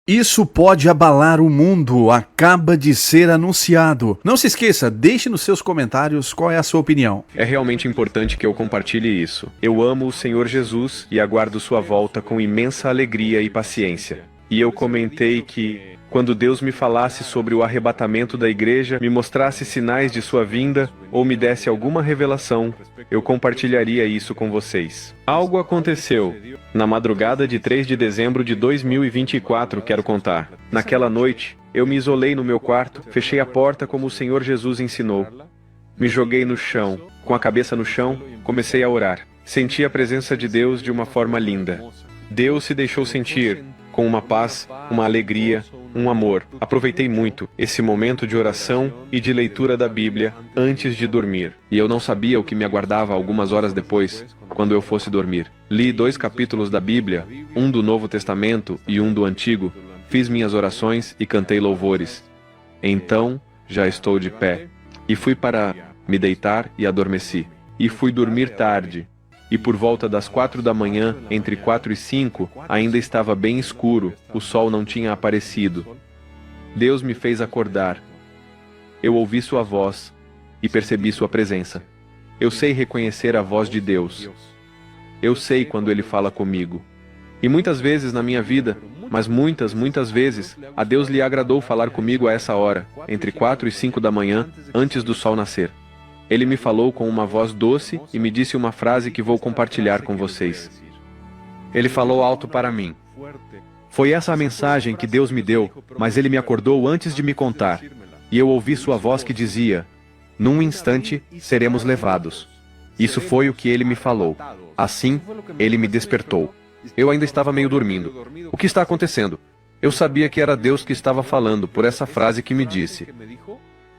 Isso pode abalar o mundo, acaba de ser anunciado. Não se esqueça, deixe nos seus comentários qual é a sua opinião. É realmente importante que eu compartilhe isso. Eu amo o Senhor Jesus e aguardo sua volta com imensa alegria e paciência. E eu comentei que, quando Deus me falasse sobre o arrebatamento da igreja, me mostrasse sinais de sua vinda ou me desse alguma revelação, eu compartilharia isso com vocês. Algo aconteceu. Na madrugada de 3 de dezembro de 2024, quero contar. Naquela noite, eu me isolei no meu quarto, fechei a porta como o Senhor Jesus ensinou. Me joguei no chão, com a cabeça no chão, comecei a orar. Senti a presença de Deus de uma forma linda. Deus se deixou sentir, com uma paz, uma alegria, um amor. Aproveitei muito esse momento de oração e de leitura da Bíblia antes de dormir. E eu não sabia o que me aguardava algumas horas depois, quando eu fosse dormir. Li 2 capítulos da Bíblia, um do Novo Testamento e um do Antigo. Fiz minhas orações e cantei louvores. Então, já estou de pé. E fui para me deitar e adormeci. E fui dormir tarde. E por volta das 4 da manhã, entre 4 e 5, ainda estava bem escuro, o sol não tinha aparecido. Deus me fez acordar. Eu ouvi sua voz e percebi sua presença. Eu sei reconhecer a voz de Deus. Eu sei quando Ele fala comigo. E muitas vezes na minha vida, mas muitas vezes, a Deus lhe agradou falar comigo a essa hora, entre 4 e 5 da manhã, antes do sol nascer. Ele me falou com uma voz doce e me disse uma frase que vou compartilhar com vocês. Ele falou alto para mim. Foi essa a mensagem que Deus me deu, mas Ele me acordou antes de me contar. E eu ouvi sua voz que dizia: "Num instante, seremos levados." Isso foi o que Ele me falou. Assim, Ele me despertou. Eu ainda estava meio dormindo. O que está acontecendo? Eu sabia que era Deus que estava falando por essa frase que me disse.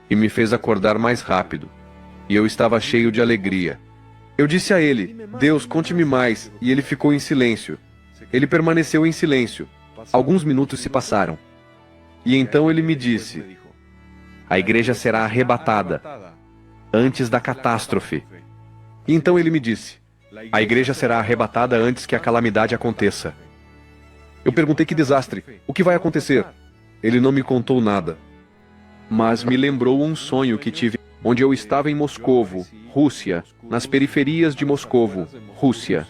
E me fez acordar mais rápido. E eu estava cheio de alegria. Eu disse a ele: "Deus, conte-me mais." E ele ficou em silêncio. Ele permaneceu em silêncio. Alguns minutos se passaram. E então ele me disse: "A igreja será arrebatada antes da catástrofe." E então ele me disse: "A igreja será arrebatada antes que a calamidade aconteça." Eu perguntei: "Que desastre? O que vai acontecer?" Ele não me contou nada, mas me lembrou um sonho que tive onde eu estava em Moscovo, Rússia, nas periferias de Moscovo, Rússia.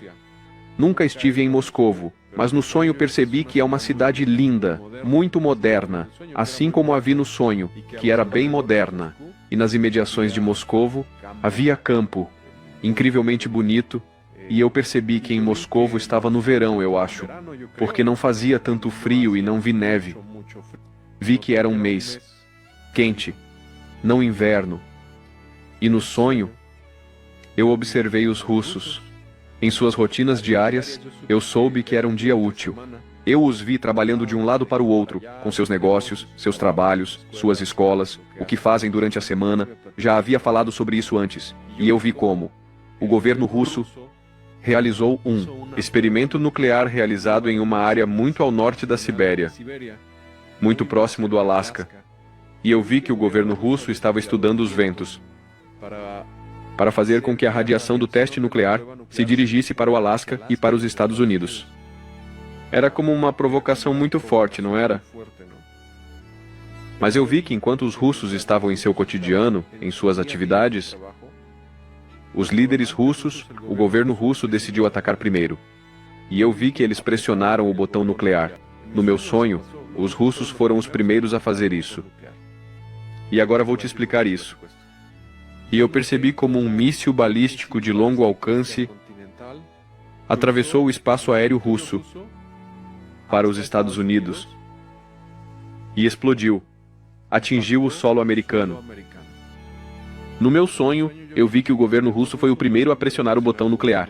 Nunca estive em Moscovo, mas no sonho percebi que é uma cidade linda, muito moderna, assim como a vi no sonho, que era bem moderna. E nas imediações de Moscovo, havia campo, incrivelmente bonito, e eu percebi que em Moscovo estava no verão, eu acho, porque não fazia tanto frio e não vi neve. Vi que era um mês quente, não inverno. E no sonho, eu observei os russos. Em suas rotinas diárias, eu soube que era um dia útil. Eu os vi trabalhando de um lado para o outro, com seus negócios, seus trabalhos, suas escolas, o que fazem durante a semana. Já havia falado sobre isso antes. E eu vi como o governo russo realizou um experimento nuclear realizado em uma área muito ao norte da Sibéria, muito próximo do Alasca. E eu vi que o governo russo estava estudando os ventos para fazer com que a radiação do teste nuclear se dirigisse para o Alasca e para os Estados Unidos. Era como uma provocação muito forte, não era? Mas eu vi que enquanto os russos estavam em seu cotidiano, em suas atividades, os líderes russos, o governo russo decidiu atacar primeiro. E eu vi que eles pressionaram o botão nuclear. No meu sonho, os russos foram os primeiros a fazer isso. E agora vou te explicar isso. E eu percebi como um míssil balístico de longo alcance atravessou o espaço aéreo russo para os Estados Unidos e explodiu, atingiu o solo americano. No meu sonho, eu vi que o governo russo foi o primeiro a pressionar o botão nuclear.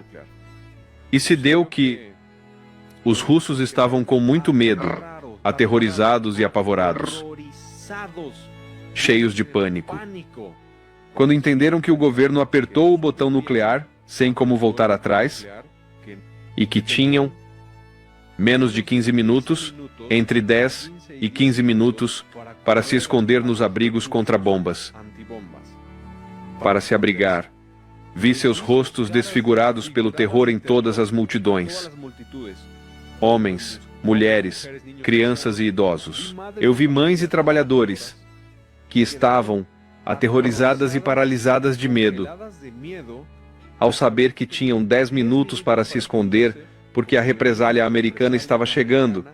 E se deu que os russos estavam com muito medo, aterrorizados e apavorados, cheios de pânico. Quando entenderam que o governo apertou o botão nuclear, sem como voltar atrás, e que tinham menos de 15 minutos, entre 10 e 15 minutos, para se esconder nos abrigos contra bombas, para se abrigar. Vi seus rostos desfigurados pelo terror em todas as multidões. Homens, mulheres, crianças e idosos. Eu vi mães e trabalhadores que estavam aterrorizadas e paralisadas de medo, ao saber que tinham 10 minutos para se esconder porque a represália americana estava chegando,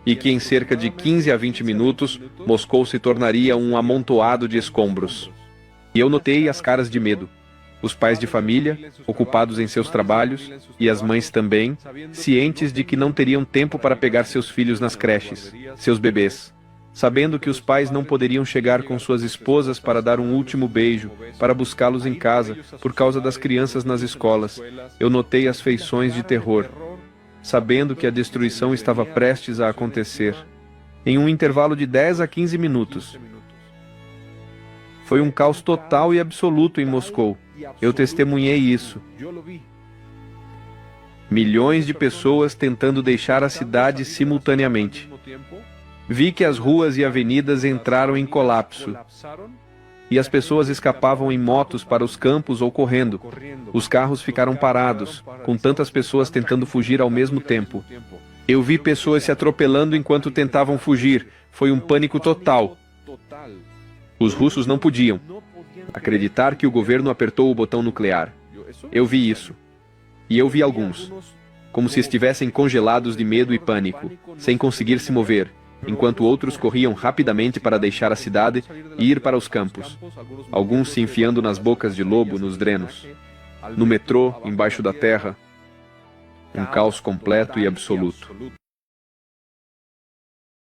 e que em cerca de 15 a 20 minutos, Moscou se tornaria um amontoado de escombros. E eu notei as caras de medo. Os pais de família, ocupados em seus trabalhos, e as mães também, cientes de que não teriam tempo para pegar seus filhos nas creches, seus bebês. Sabendo que os pais não poderiam chegar com suas esposas para dar um último beijo, para buscá-los em casa, por causa das crianças nas escolas, eu notei as feições de terror, sabendo que a destruição estava prestes a acontecer, em um intervalo de 10 a 15 minutos. Foi um caos total e absoluto em Moscou. Eu testemunhei isso. Milhões de pessoas tentando deixar a cidade simultaneamente. Vi que as ruas e avenidas entraram em colapso, e as pessoas escapavam em motos para os campos ou correndo. Os carros ficaram parados, com tantas pessoas tentando fugir ao mesmo tempo. Eu vi pessoas se atropelando enquanto tentavam fugir. Foi um pânico total. Os russos não podiam acreditar que o governo apertou o botão nuclear. Eu vi isso. E eu vi alguns, como se estivessem congelados de medo e pânico, sem conseguir se mover, enquanto outros corriam rapidamente para deixar a cidade e ir para os campos. Alguns se enfiando nas bocas de lobo nos drenos. No metrô, embaixo da terra. Um caos completo e absoluto.